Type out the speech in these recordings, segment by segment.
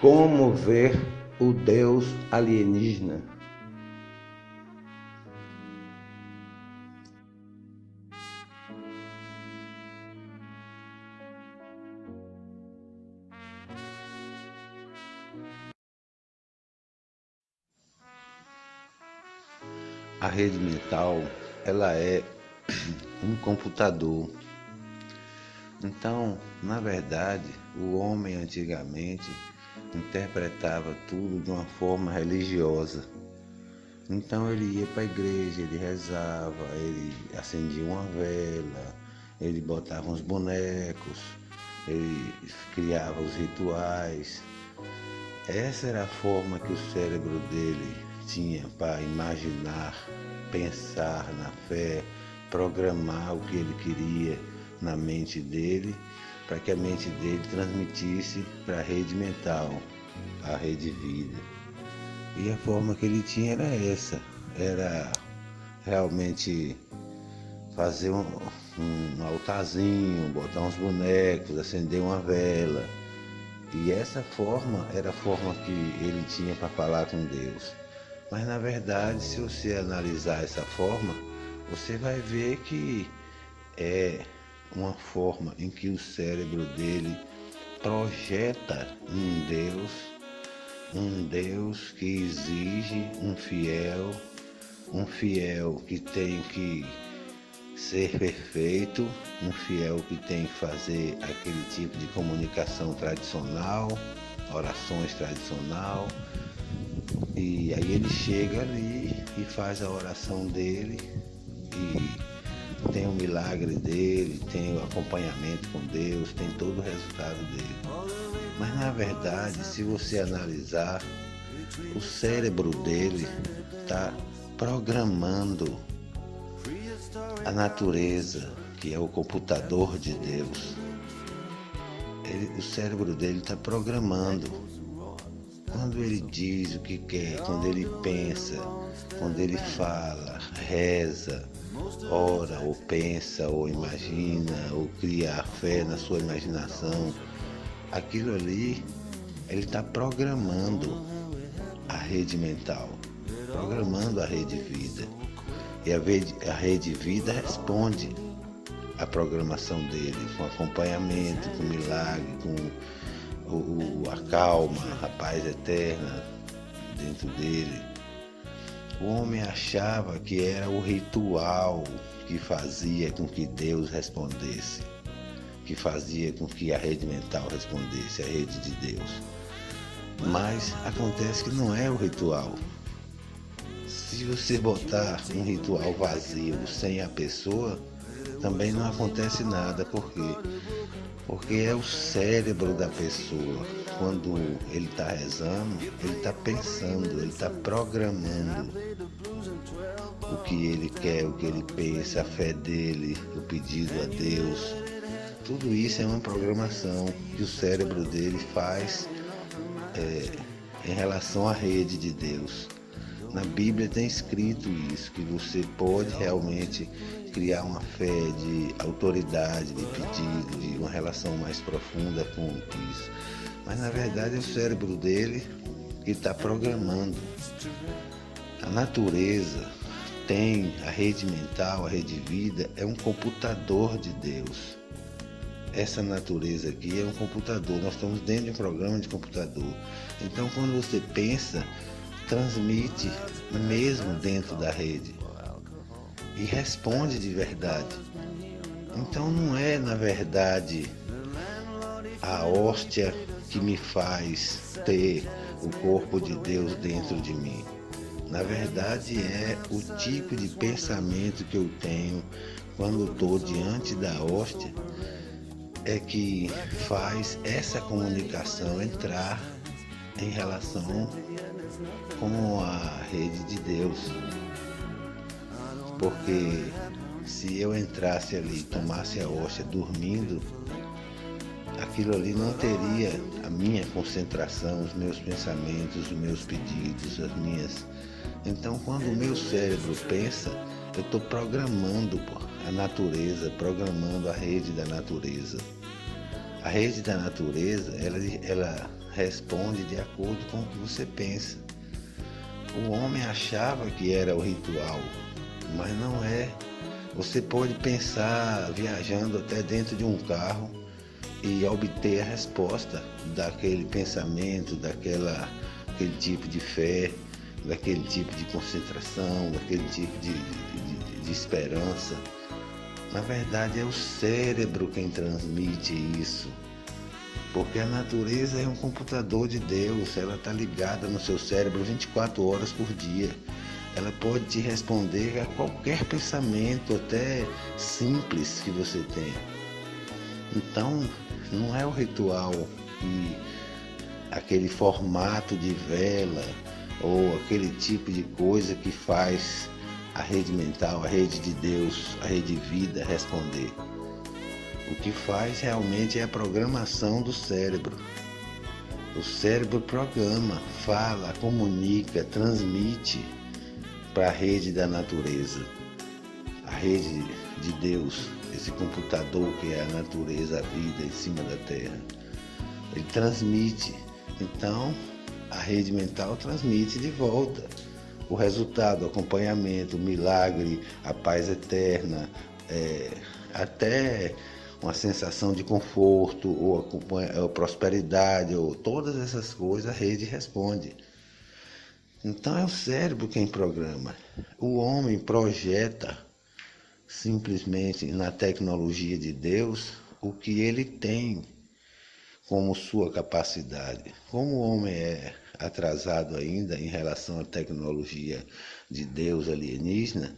Como ver o Deus alienígena? A rede mental, ela é um computador. Então, na verdade, o homem antigamente interpretava tudo de uma forma religiosa. Então ele ia para a igreja, ele rezava, ele acendia uma vela, ele botava uns bonecos, ele criava os rituais. Essa era a forma que o cérebro dele tinha para imaginar, pensar na fé, programar o que ele queria na mente dele, para que a mente dele transmitisse para a rede mental, a rede vida. E a forma que ele tinha era essa, era realmente fazer um altarzinho, botar uns bonecos, acender uma vela. E essa forma era a forma que ele tinha para falar com Deus. Mas na verdade, se você analisar essa forma, você vai ver que é uma forma em que o cérebro dele projeta um Deus que exige um fiel que tem que ser perfeito, um fiel que tem que fazer aquele tipo de comunicação tradicional, orações tradicional. E aí ele chega ali e faz a oração dele e tem o milagre dele, tem o acompanhamento com Deus, tem todo o resultado dele. Mas na verdade, se você analisar, o cérebro dele está programando a natureza, que é o computador de Deus. O cérebro dele está programando. Quando ele diz o que quer, quando ele pensa, quando ele fala, reza, ora, ou pensa, ou imagina, ou cria a fé na sua imaginação, aquilo ali, ele está programando a rede mental, programando a rede vida. E a rede vida responde à programação dele, com acompanhamento, com milagre, com a calma, a paz eterna dentro dele. O homem achava que era o ritual que fazia com que Deus respondesse, que fazia com que a rede mental respondesse, a rede de Deus. Mas acontece que não é o ritual. Se você botar um ritual vazio sem a pessoa, também não acontece nada. Por quê? Porque é o cérebro da pessoa. Quando ele está rezando, ele está pensando, ele está programando o que ele quer, o que ele pensa, a fé dele, o pedido a Deus. Tudo isso é uma programação que o cérebro dele faz em relação à rede de Deus. Na Bíblia tem escrito isso, que você pode realmente criar uma fé de autoridade, de pedido, de uma relação mais profunda com isso. Mas na verdade é o cérebro dele que está programando. A natureza tem a rede mental, a rede vida, é um computador de Deus. Essa natureza aqui é um computador, nós estamos dentro de um programa de computador. Então quando você pensa, transmite mesmo dentro da rede e responde de verdade. Então não é na verdade a hóstia que me faz ter o corpo de Deus dentro de mim. Na verdade é o tipo de pensamento que eu tenho quando estou diante da hóstia, é que faz essa comunicação entrar em relação com a rede de Deus. Porque se eu entrasse ali e tomasse a hóstia dormindo, aquilo ali não teria a minha concentração, os meus pensamentos, os meus pedidos, as minhas... Então quando o meu cérebro pensa, eu estou programando a natureza, programando a rede da natureza. A rede da natureza, ela responde de acordo com o que você pensa. O homem achava que era o ritual, mas não é. Você pode pensar viajando até dentro de um carro e obter a resposta daquele pensamento, daquele tipo de fé, daquele tipo de concentração, daquele tipo de esperança. Na verdade é o cérebro quem transmite isso, porque a natureza é um computador de Deus, ela está ligada no seu cérebro 24 horas por dia. Ela pode te responder a qualquer pensamento, até simples que você tenha. Então, não é o ritual e aquele formato de vela ou aquele tipo de coisa que faz a rede mental, a rede de Deus, a rede de vida responder. O que faz realmente é a programação do cérebro. O cérebro programa, fala, comunica, transmite para a rede da natureza, a rede de Deus, esse computador que é a natureza, a vida em cima da terra. Ele transmite, então a rede mental transmite de volta o resultado, o acompanhamento, o milagre, a paz eterna, até uma sensação de conforto, ou prosperidade, ou todas essas coisas a rede responde. Então é o cérebro quem programa. O homem projeta simplesmente na tecnologia de Deus o que ele tem como sua capacidade. Como o homem é atrasado ainda em relação à tecnologia de Deus alienígena,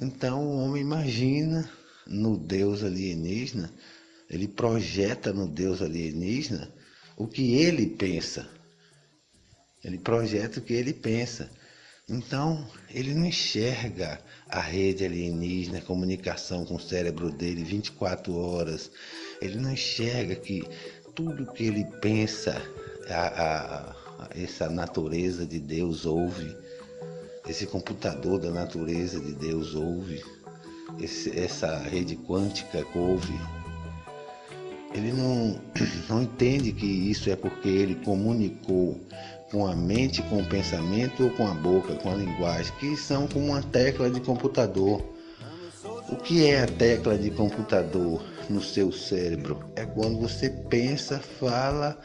então o homem imagina no Deus alienígena, ele projeta no Deus alienígena o que ele pensa. Ele projeta o que ele pensa. Então, ele não enxerga a rede alienígena, a comunicação com o cérebro dele 24 horas. Ele não enxerga que tudo que ele pensa, essa natureza de Deus ouve. Esse computador da natureza de Deus ouve. Essa rede quântica ouve. Ele não entende que isso é porque ele comunicou com a mente, com o pensamento ou com a boca, com a linguagem, que são como uma tecla de computador. O que é a tecla de computador no seu cérebro? É quando você pensa, fala,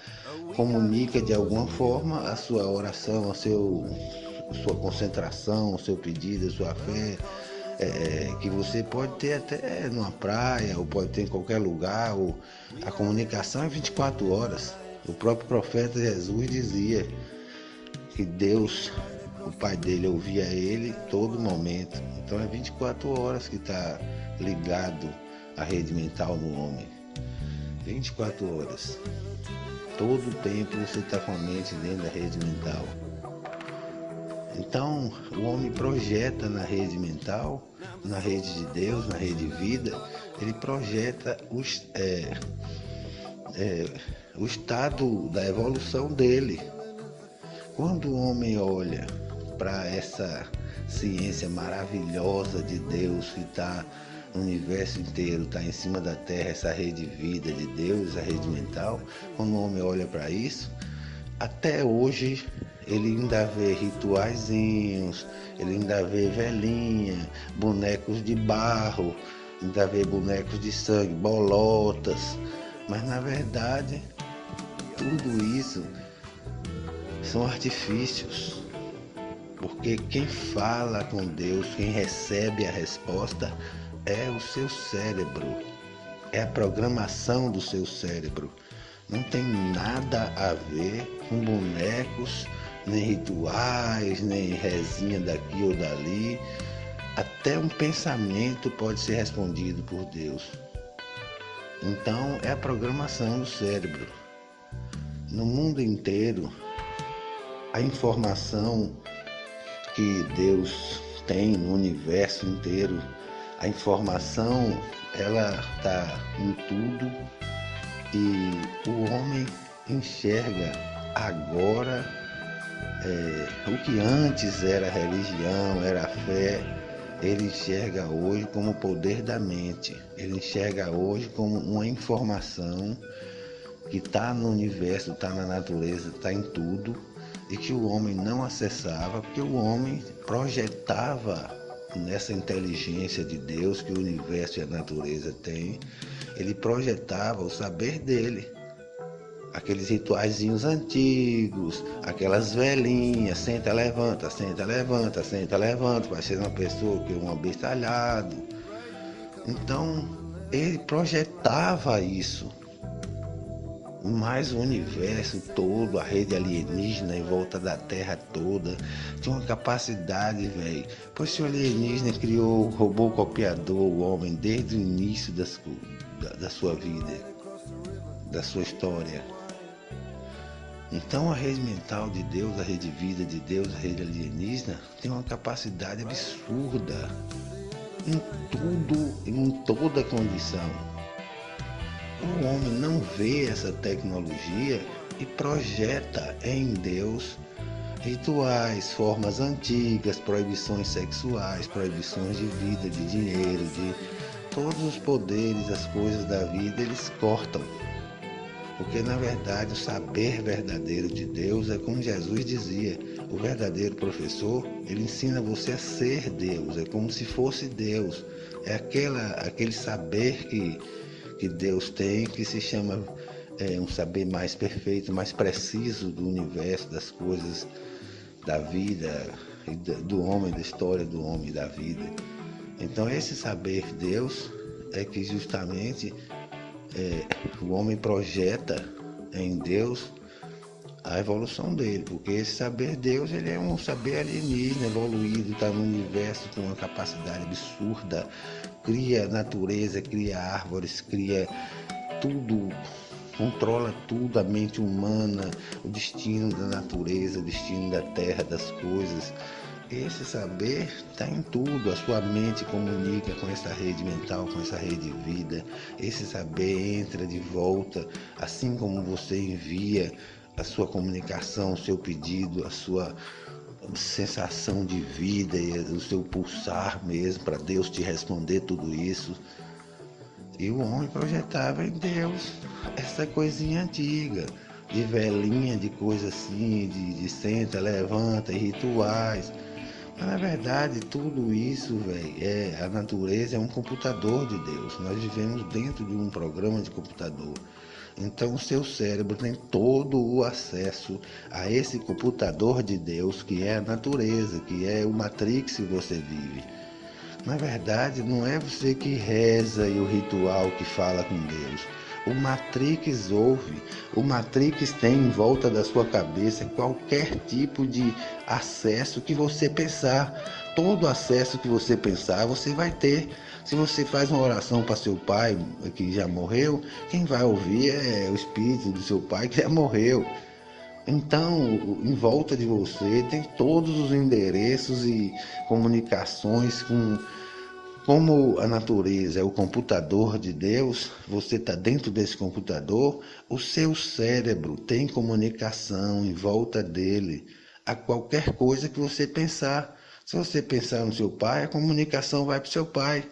comunica de alguma forma a sua oração, a sua concentração, o seu pedido, a sua fé, que você pode ter até numa praia, ou pode ter em qualquer lugar, ou a comunicação é 24 horas. O próprio profeta Jesus dizia que Deus, o Pai dele, ouvia ele todo momento. Então é 24 horas que está ligado a rede mental no homem. 24 horas. Todo o tempo você está com a mente dentro da rede mental. Então o homem projeta na rede mental, na rede de Deus, na rede de vida, ele projeta o estado da evolução dele. Quando o homem olha para essa ciência maravilhosa de Deus que está no universo inteiro, está em cima da terra, essa rede de vida de Deus, a rede mental, quando o homem olha para isso, até hoje ele ainda vê rituaizinhos, ele ainda vê velhinha, bonecos de barro, ainda vê bonecos de sangue, bolotas, mas na verdade tudo isso são artifícios, porque quem fala com Deus, quem recebe a resposta é o seu cérebro, é a programação do seu cérebro. Não tem nada a ver com bonecos, nem rituais, nem rezinha daqui ou dali. Até um pensamento pode ser respondido por Deus. Então é a programação do cérebro. No mundo inteiro, a informação que Deus tem no universo inteiro, a informação ela está em tudo, e o homem enxerga agora o que antes era religião, era fé, ele enxerga hoje como o poder da mente, ele enxerga hoje como uma informação que está no universo, está na natureza, está em tudo, e que o homem não acessava, porque o homem projetava nessa inteligência de Deus que o universo e a natureza têm, ele projetava o saber dele. Aqueles rituaizinhos antigos, aquelas velhinhas, senta, levanta, senta, levanta, senta, levanta, vai ser uma pessoa que é um abestalhado. Então, ele projetava isso. Mas o universo todo, a rede alienígena em volta da Terra toda, tinha uma capacidade, velho. Pois se o alienígena criou o robô copiador, o homem, desde o início da sua vida, da sua história. Então a rede mental de Deus, a rede vida de Deus, a rede alienígena, tem uma capacidade absurda em tudo, em toda condição. O homem não vê essa tecnologia e projeta em Deus rituais, formas antigas, proibições sexuais, proibições de vida, de dinheiro, de todos os poderes, as coisas da vida, eles cortam. Porque na verdade o saber verdadeiro de Deus é como Jesus dizia, o verdadeiro professor, ele ensina você a ser Deus, é como se fosse Deus. É aquele saber que Deus tem, que se chama um saber mais perfeito, mais preciso do universo, das coisas, da vida, do homem, da história do homem, da vida. Então esse saber de Deus é que justamente o homem projeta em Deus a evolução dele, porque esse saber Deus, ele é um saber alienígena, evoluído, está no universo com uma capacidade absurda, cria natureza, cria árvores, cria tudo, controla tudo, a mente humana, o destino da natureza, o destino da terra, das coisas. Esse saber está em tudo, a sua mente comunica com essa rede mental, com essa rede de vida. Esse saber entra de volta, assim como você envia a sua comunicação, o seu pedido, a sua sensação de vida e o seu pulsar mesmo, para Deus te responder tudo isso. E o homem projetava em Deus essa coisinha antiga, de velhinha, de coisa assim, de senta, levanta, e rituais. Mas na verdade tudo isso, velho, a natureza é um computador de Deus. Nós vivemos dentro de um programa de computador. Então o seu cérebro tem todo o acesso a esse computador de Deus, que é a natureza, que é o Matrix que você vive. Na verdade, não é você que reza e o ritual que fala com Deus. O Matrix ouve, o Matrix tem em volta da sua cabeça qualquer tipo de acesso que você pensar. Todo acesso que você pensar, você vai ter. Se você faz uma oração para seu pai, que já morreu, quem vai ouvir é o espírito do seu pai, que já morreu. Então, em volta de você tem todos os endereços e comunicações como a natureza é o computador de Deus, você está dentro desse computador, o seu cérebro tem comunicação em volta dele a qualquer coisa que você pensar. Se você pensar no seu pai, a comunicação vai para o seu pai.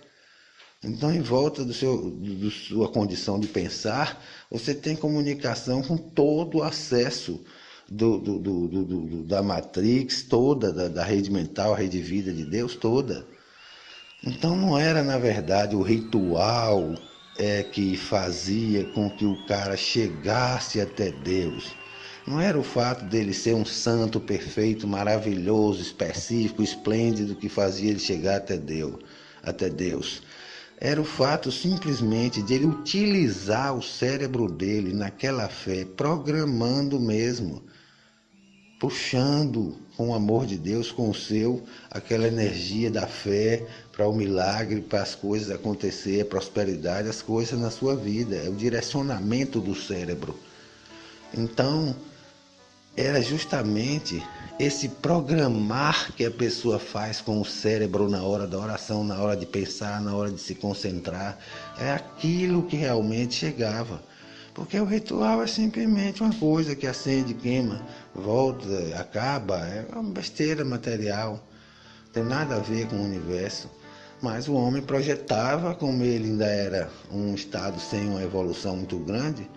Então, em volta da sua condição de pensar, você tem comunicação com todo o acesso da Matrix toda, da rede mental, a rede vida de Deus toda. Então não era, na verdade, o ritual que fazia com que o cara chegasse até Deus. Não era o fato dele ser um santo perfeito, maravilhoso, específico, esplêndido que fazia ele chegar até Deus. Era o fato simplesmente de ele utilizar o cérebro dele naquela fé, programando mesmo, puxando com o amor de Deus, com o seu, aquela energia da fé para o milagre, para as coisas acontecer, a prosperidade, as coisas na sua vida. É o direcionamento do cérebro. Então, era justamente esse programar que a pessoa faz com o cérebro na hora da oração, na hora de pensar, na hora de se concentrar. É aquilo que realmente chegava. Porque o ritual é simplesmente uma coisa que acende, queima, volta, acaba. É uma besteira material. Não tem nada a ver com o universo. Mas o homem projetava, como ele ainda era um estado sem uma evolução muito grande,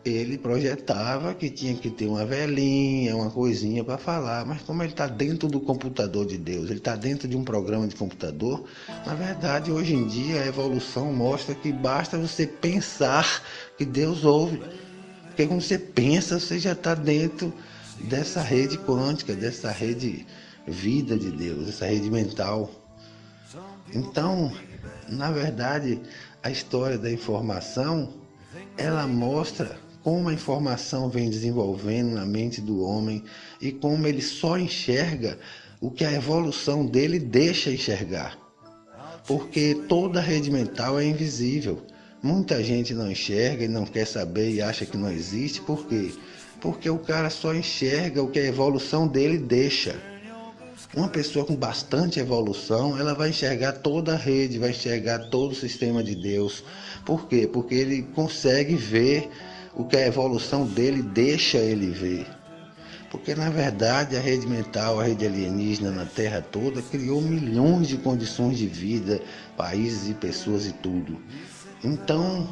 ele projetava que tinha que ter uma velhinha, uma coisinha para falar, mas como ele está dentro do computador de Deus, ele está dentro de um programa de computador, na verdade, hoje em dia, a evolução mostra que basta você pensar que Deus ouve. Porque quando você pensa, você já está dentro dessa rede quântica, dessa rede vida de Deus, essa rede mental. Então, na verdade, a história da informação, ela mostra como a informação vem desenvolvendo na mente do homem e como ele só enxerga o que a evolução dele deixa enxergar. Porque toda rede mental é invisível. Muita gente não enxerga e não quer saber e acha que não existe. Por quê? Porque o cara só enxerga o que a evolução dele deixa. Uma pessoa com bastante evolução, ela vai enxergar toda a rede, vai enxergar todo o sistema de Deus. Por quê? Porque ele consegue ver o que a evolução dele deixa ele ver. Porque, na verdade, a rede mental, a rede alienígena na Terra toda criou milhões de condições de vida, países e pessoas e tudo. Então,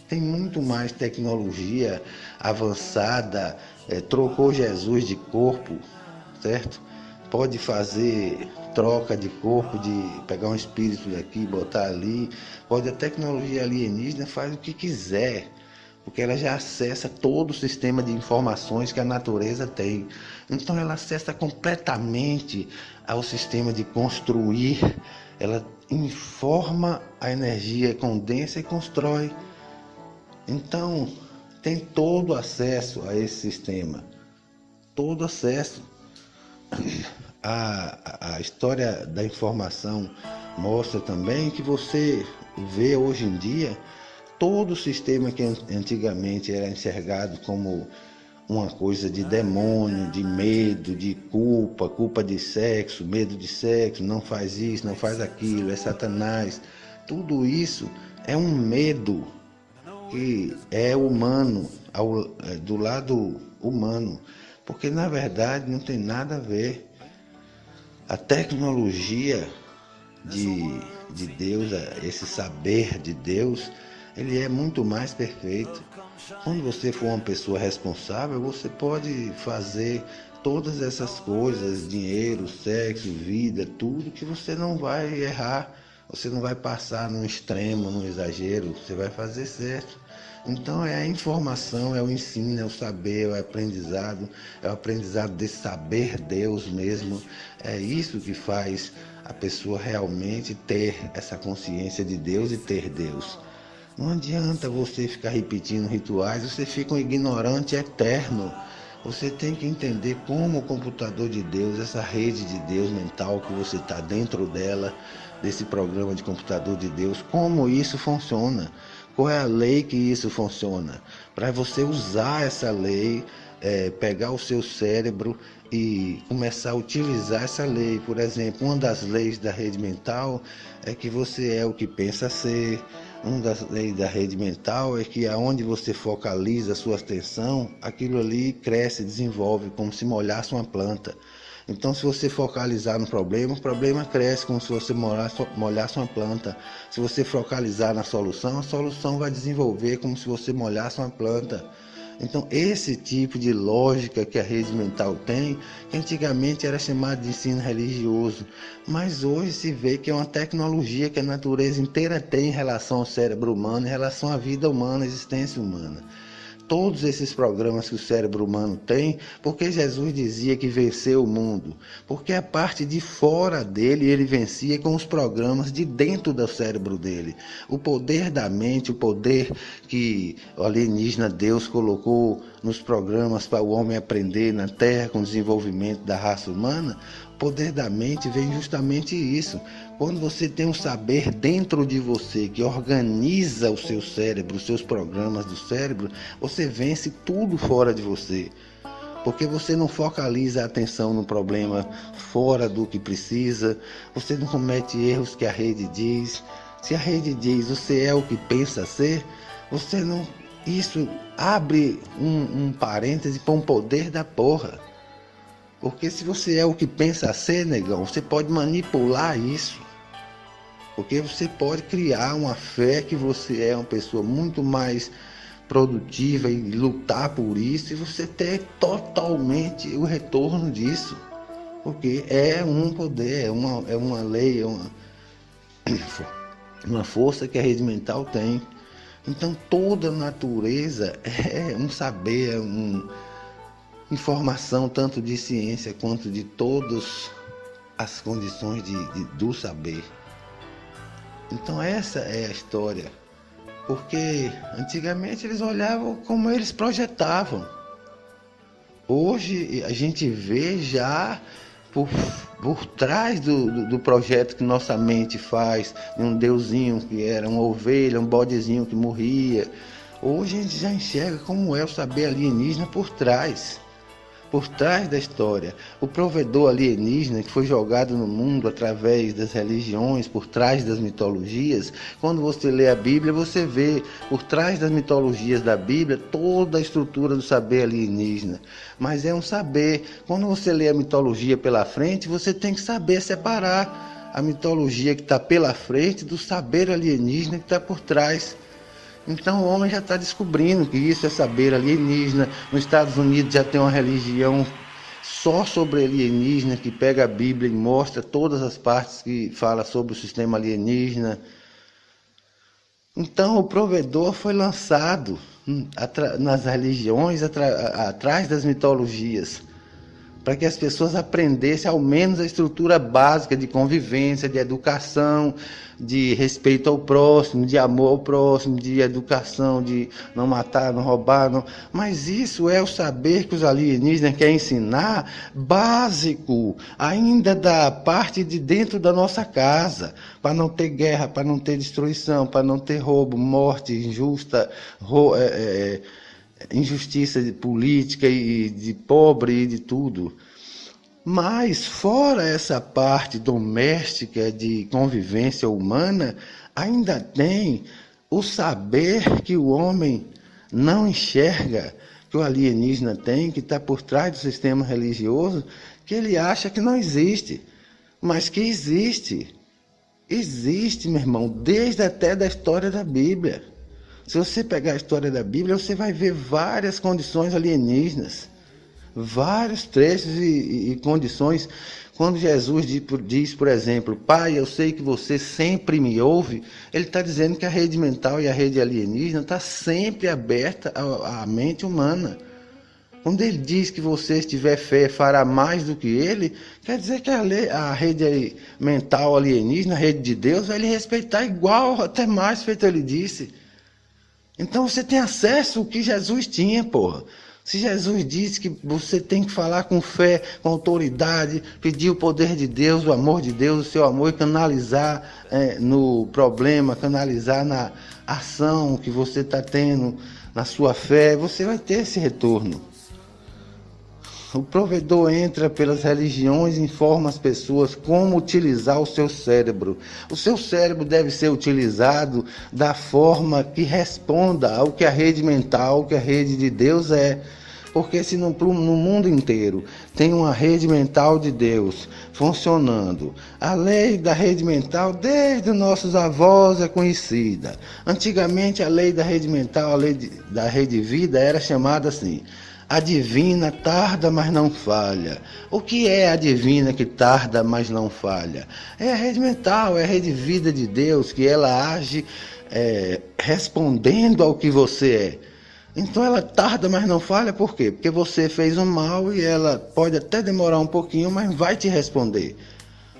tem muito mais tecnologia avançada, trocou Jesus de corpo, certo? Pode fazer troca de corpo, de pegar um espírito daqui e botar ali. Pode, a tecnologia alienígena faz o que quiser, porque ela já acessa todo o sistema de informações que a natureza tem. Então ela acessa completamente ao sistema de construir, ela informa a energia, condensa e constrói. Então tem todo acesso a esse sistema, todo acesso. A história da informação mostra também que você vê hoje em dia todo o sistema que antigamente era enxergado como uma coisa de demônio, de medo, de culpa de sexo, medo de sexo, não faz isso, não faz aquilo, é Satanás. Tudo isso é um medo que é humano, do lado humano, porque na verdade não tem nada a ver. A tecnologia de Deus, esse saber de Deus, ele é muito mais perfeito. Quando você for uma pessoa responsável, você pode fazer todas essas coisas, dinheiro, sexo, vida, tudo, que você não vai errar, você não vai passar num extremo, num exagero, você vai fazer certo. Então é a informação, é o ensino, é o saber, é o aprendizado de saber Deus mesmo. É isso que faz a pessoa realmente ter essa consciência de Deus e ter Deus. Não adianta você ficar repetindo rituais, você fica um ignorante eterno. Você tem que entender como o computador de Deus, essa rede de Deus mental que você está dentro dela, desse programa de computador de Deus, como isso funciona. Qual é a lei que isso funciona? Para você usar essa lei, pegar o seu cérebro e começar a utilizar essa lei. Por exemplo, uma das leis da rede mental é que você é o que pensa ser. Uma das leis da rede mental é que aonde você focaliza a sua atenção, aquilo ali cresce, desenvolve, como se molhasse uma planta. Então, se você focalizar no problema, o problema cresce como se você molhasse uma planta. Se você focalizar na solução, a solução vai desenvolver como se você molhasse uma planta. Então, esse tipo de lógica que a rede mental tem, que antigamente era chamado de ensino religioso, mas hoje se vê que é uma tecnologia que a natureza inteira tem em relação ao cérebro humano, em relação à vida humana, à existência humana. Todos esses programas que o cérebro humano tem, porque Jesus dizia que venceu o mundo? Porque a parte de fora dele ele vencia com os programas de dentro do cérebro dele. O poder da mente, o poder que o alienígena Deus colocou nos programas para o homem aprender na Terra com o desenvolvimento da raça humana, o poder da mente vem justamente isso. Quando você tem um saber dentro de você que organiza o seu cérebro, os seus programas do cérebro, você vence tudo fora de você. Porque você não focaliza a atenção no problema fora do que precisa, você não comete erros que a rede diz. Se a rede diz você é o que pensa ser, você não... Isso abre um parêntese para um poder da porra. Porque se você é o que pensa ser, negão, você pode manipular isso. Porque você pode criar uma fé que você é uma pessoa muito mais produtiva e lutar por isso, e você ter totalmente o retorno disso. Porque é um poder, é uma lei, uma força que a rede mental tem. Então toda a natureza é um saber, informação tanto de ciência quanto de todas as condições do saber. Então essa é a história. Porque antigamente eles olhavam como eles projetavam. Hoje a gente vê já por trás do projeto que nossa mente faz, de um deusinho que era uma ovelha, um bodezinho que morria. Hoje a gente já enxerga como é o saber alienígena por trás da história. O provedor alienígena que foi jogado no mundo através das religiões, por trás das mitologias. Quando você lê a Bíblia, você vê por trás das mitologias da Bíblia toda a estrutura do saber alienígena. Mas é um saber. Quando você lê a mitologia pela frente, você tem que saber separar a mitologia que está pela frente do saber alienígena que está por trás. Então o homem já está descobrindo que isso é saber alienígena. Nos Estados Unidos já tem uma religião só sobre alienígena, que pega a Bíblia e mostra todas as partes que fala sobre o sistema alienígena. Então o provedor foi lançado nas religiões, atrás das mitologias, para que as pessoas aprendessem ao menos a estrutura básica de convivência, de educação, de respeito ao próximo, de amor ao próximo, de educação, de não matar, não roubar. Não. Mas isso é o saber que os alienígenas querem ensinar, básico, ainda da parte de dentro da nossa casa, para não ter guerra, para não ter destruição, para não ter roubo, morte injusta, injustiça política e de pobre e de tudo. Mas fora essa parte doméstica de convivência humana, ainda tem o saber que o homem não enxerga, que o alienígena tem, que está por trás do sistema religioso, que ele acha que não existe, mas que existe. Existe, meu irmão, desde até da história da Bíblia. Se você pegar a história da Bíblia, você vai ver várias condições alienígenas, vários trechos e condições. Quando Jesus diz, por exemplo, Pai, eu sei que você sempre me ouve, ele está dizendo que a rede mental e a rede alienígena está sempre aberta à mente humana. Quando ele diz que você, se tiver fé, fará mais do que ele, quer dizer que a rede mental alienígena, a rede de Deus, vai lhe respeitar igual, até mais, feito ele disse. Então você tem acesso ao que Jesus tinha, porra. Se Jesus disse que você tem que falar com fé, com autoridade, pedir o poder de Deus, o amor de Deus, o seu amor, e canalizar no problema, canalizar na ação que você está tendo, na sua fé, você vai ter esse retorno. O provedor entra pelas religiões e informa as pessoas como utilizar o seu cérebro. O seu cérebro deve ser utilizado da forma que responda ao que a rede mental, que a rede de Deus é. Porque se no mundo inteiro tem uma rede mental de Deus funcionando, a lei da rede mental desde os nossos avós é conhecida. Antigamente a lei da rede mental, a lei da rede vida era chamada assim: a divina tarda, mas não falha. O que é a divina que tarda, mas não falha? É a rede mental, é a rede vida de Deus, que ela age respondendo ao que você é. Então ela tarda, mas não falha, por quê? Porque você fez um mal e ela pode até demorar um pouquinho, mas vai te responder.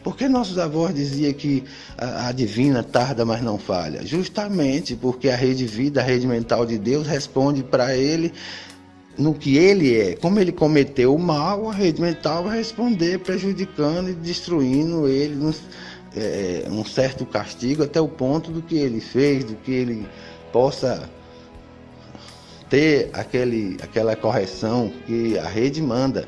Por que nossos avós diziam que a divina tarda, mas não falha? Justamente porque a rede vida, a rede mental de Deus responde para ele no que ele é. Como ele cometeu o mal, a rede mental vai responder prejudicando e destruindo ele um certo castigo até o ponto do que ele fez, do que ele possa ter aquela correção que a rede manda.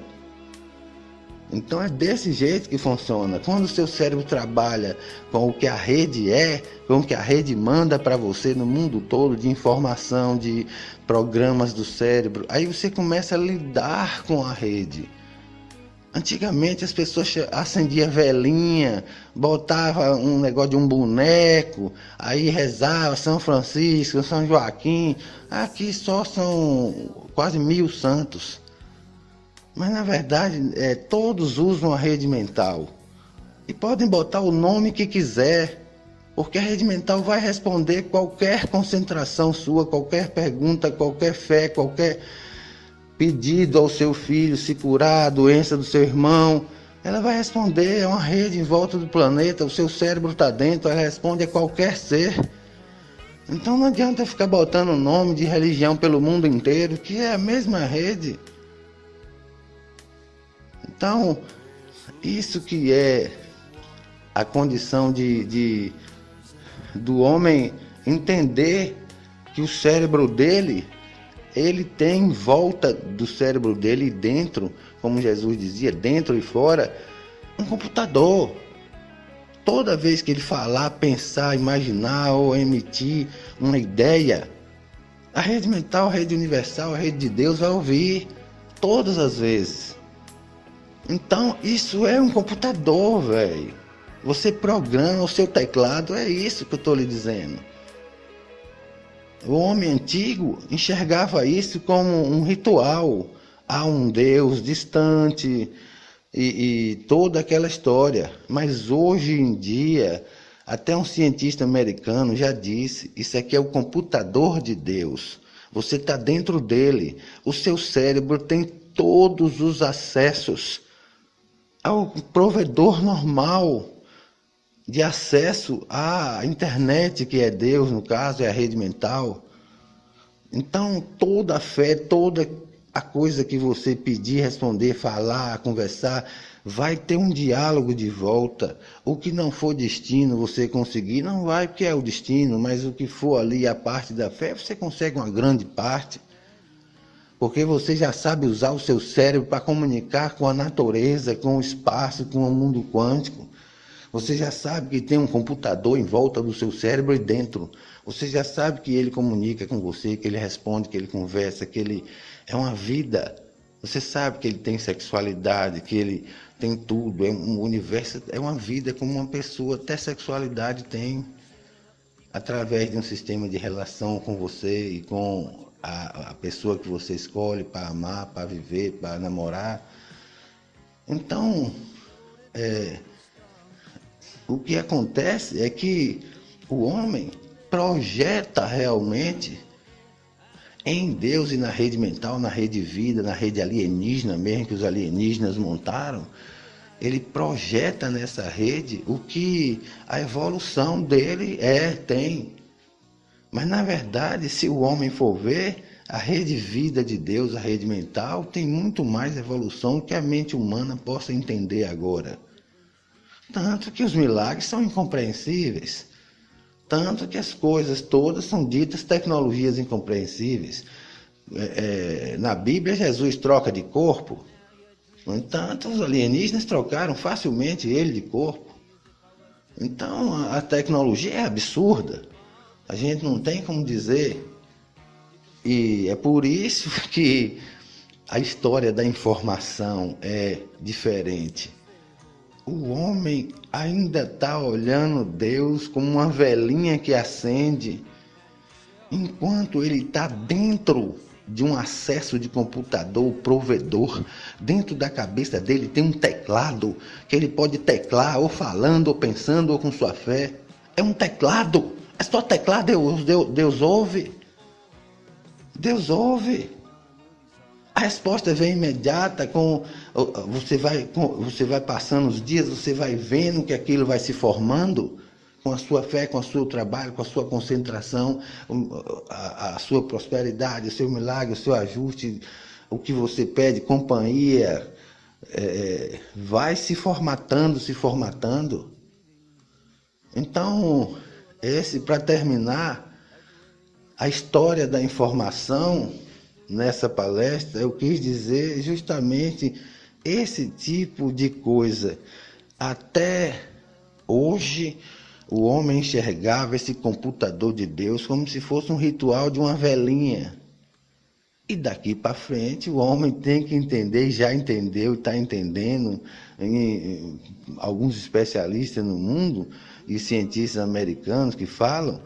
Então é desse jeito que funciona. Quando o seu cérebro trabalha com o que a rede é, com o que a rede manda para você no mundo todo, de informação, de programas do cérebro, aí você começa a lidar com a rede. Antigamente as pessoas acendiam velinha, botava um negócio de um boneco, aí rezava São Francisco, São Joaquim. Aqui só são quase 1000 santos. Mas na verdade todos usam a rede mental. E podem botar o nome que quiser, porque a rede mental vai responder qualquer concentração sua, qualquer pergunta, qualquer fé, qualquer pedido ao seu filho se curar a doença do seu irmão. Ela vai responder, é uma rede em volta do planeta, o seu cérebro está dentro, ela responde a qualquer ser. Então não adianta ficar botando o nome de religião pelo mundo inteiro, que é a mesma rede. Então, isso que é a condição do homem entender que o cérebro dele, ele tem em volta do cérebro dele, dentro, como Jesus dizia, dentro e fora, um computador. Toda vez que ele falar, pensar, imaginar ou emitir uma ideia, a rede mental, a rede universal, a rede de Deus vai ouvir todas as vezes. Então isso é um computador, velho. Você programa o seu teclado, é isso que eu estou lhe dizendo. O homem antigo enxergava isso como um ritual. Há um Deus distante e toda aquela história. Mas hoje em dia, até um cientista americano já disse, isso aqui é o computador de Deus. Você está dentro dele. O seu cérebro tem todos os acessos ao provedor normal de acesso à internet, que é Deus, no caso, é a rede mental. Então, toda a fé, toda a coisa que você pedir, responder, falar, conversar, vai ter um diálogo de volta. O que não for destino, você conseguir, não vai porque é o destino, mas o que for ali, a parte da fé, você consegue uma grande parte. Porque você já sabe usar o seu cérebro para comunicar com a natureza, com o espaço, com o mundo quântico. Você já sabe que tem um computador em volta do seu cérebro e dentro. Você já sabe que ele comunica com você, que ele responde, que ele conversa, que ele é uma vida. Você sabe que ele tem sexualidade, que ele tem tudo. O universo é uma vida como uma pessoa, até sexualidade tem, através de um sistema de relação com você e com a pessoa que você escolhe para amar, para viver, para namorar. Então, o que acontece é que o homem projeta realmente em Deus e na rede mental, na rede vida, na rede alienígena mesmo, que os alienígenas montaram. Ele projeta nessa rede o que a evolução dele tem. Mas na verdade, se o homem for ver, a rede vida de Deus, a rede mental, tem muito mais evolução que a mente humana possa entender agora. Tanto que os milagres são incompreensíveis. Tanto que as coisas todas são ditas tecnologias incompreensíveis. Na Bíblia, Jesus troca de corpo. No entanto, os alienígenas trocaram facilmente ele de corpo. Então, a tecnologia é absurda. A gente não tem como dizer. E é por isso que a história da informação é diferente. O homem ainda está olhando Deus como uma velinha que acende, enquanto ele está dentro de um acesso de computador, provedor. Dentro da cabeça dele tem um teclado, que ele pode teclar ou falando, ou pensando, ou com sua fé. É um teclado, é só teclar, Deus ouve. Deus ouve. A resposta vem imediata, você vai passando os dias, você vai vendo que aquilo vai se formando com a sua fé, com o seu trabalho, com a sua concentração, a sua prosperidade, o seu milagre, o seu ajuste, o que você pede, companhia, vai se formatando. Então, para terminar, a história da informação. Nessa palestra eu quis dizer justamente esse tipo de coisa. Até hoje o homem enxergava esse computador de Deus como se fosse um ritual de uma velinha. E daqui para frente o homem tem que entender, já entendeu, está entendendo, alguns especialistas no mundo e cientistas americanos que falam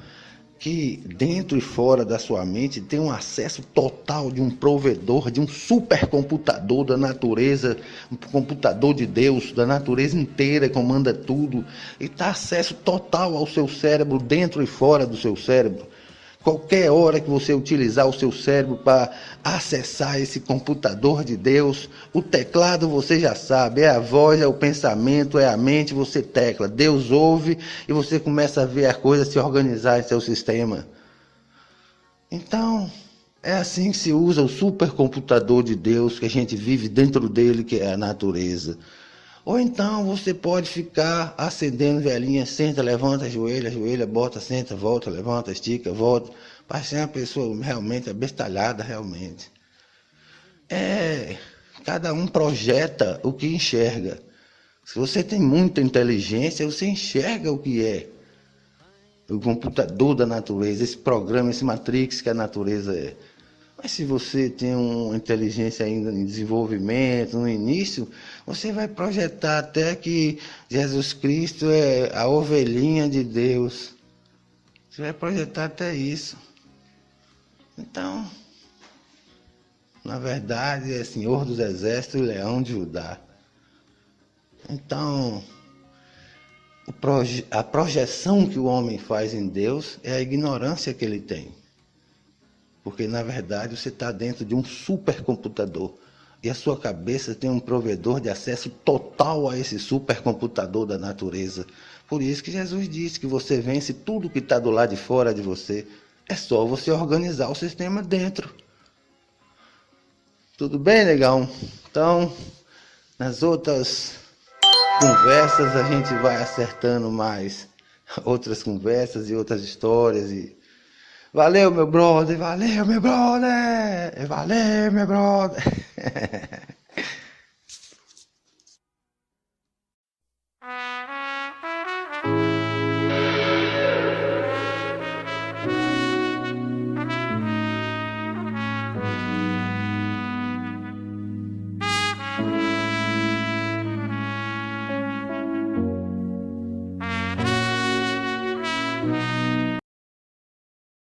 que dentro e fora da sua mente tem um acesso total de um provedor, de um supercomputador da natureza, um computador de Deus, da natureza inteira, comanda tudo, e está acesso total ao seu cérebro, dentro e fora do seu cérebro. Qualquer hora que você utilizar o seu cérebro para acessar esse computador de Deus, o teclado você já sabe, é a voz, é o pensamento, é a mente, você tecla. Deus ouve e você começa a ver a coisa se organizar em seu sistema. Então, é assim que se usa o supercomputador de Deus, que a gente vive dentro dele, que é a natureza. Ou então você pode ficar acendendo velhinha, senta, levanta, ajoelha, bota, senta, volta, levanta, estica, volta. Para ser uma pessoa realmente abestalhada, realmente. Cada um projeta o que enxerga. Se você tem muita inteligência, você enxerga o que é o computador da natureza, esse programa, esse Matrix que a natureza é. Mas se você tem uma inteligência ainda em desenvolvimento, no início, você vai projetar até que Jesus Cristo é a ovelhinha de Deus. Você vai projetar até isso. Então, na verdade, é Senhor dos Exércitos e Leão de Judá. Então, a projeção que o homem faz em Deus é a ignorância que ele tem. Porque, na verdade, você está dentro de um supercomputador. E a sua cabeça tem um provedor de acesso total a esse supercomputador da natureza. Por isso que Jesus disse que você vence tudo que está do lado de fora de você. É só você organizar o sistema dentro. Tudo bem, negão? Então, nas outras conversas a gente vai acertando mais outras conversas e outras histórias e valeu, meu brother, valeu, meu brother, valeu, meu brother.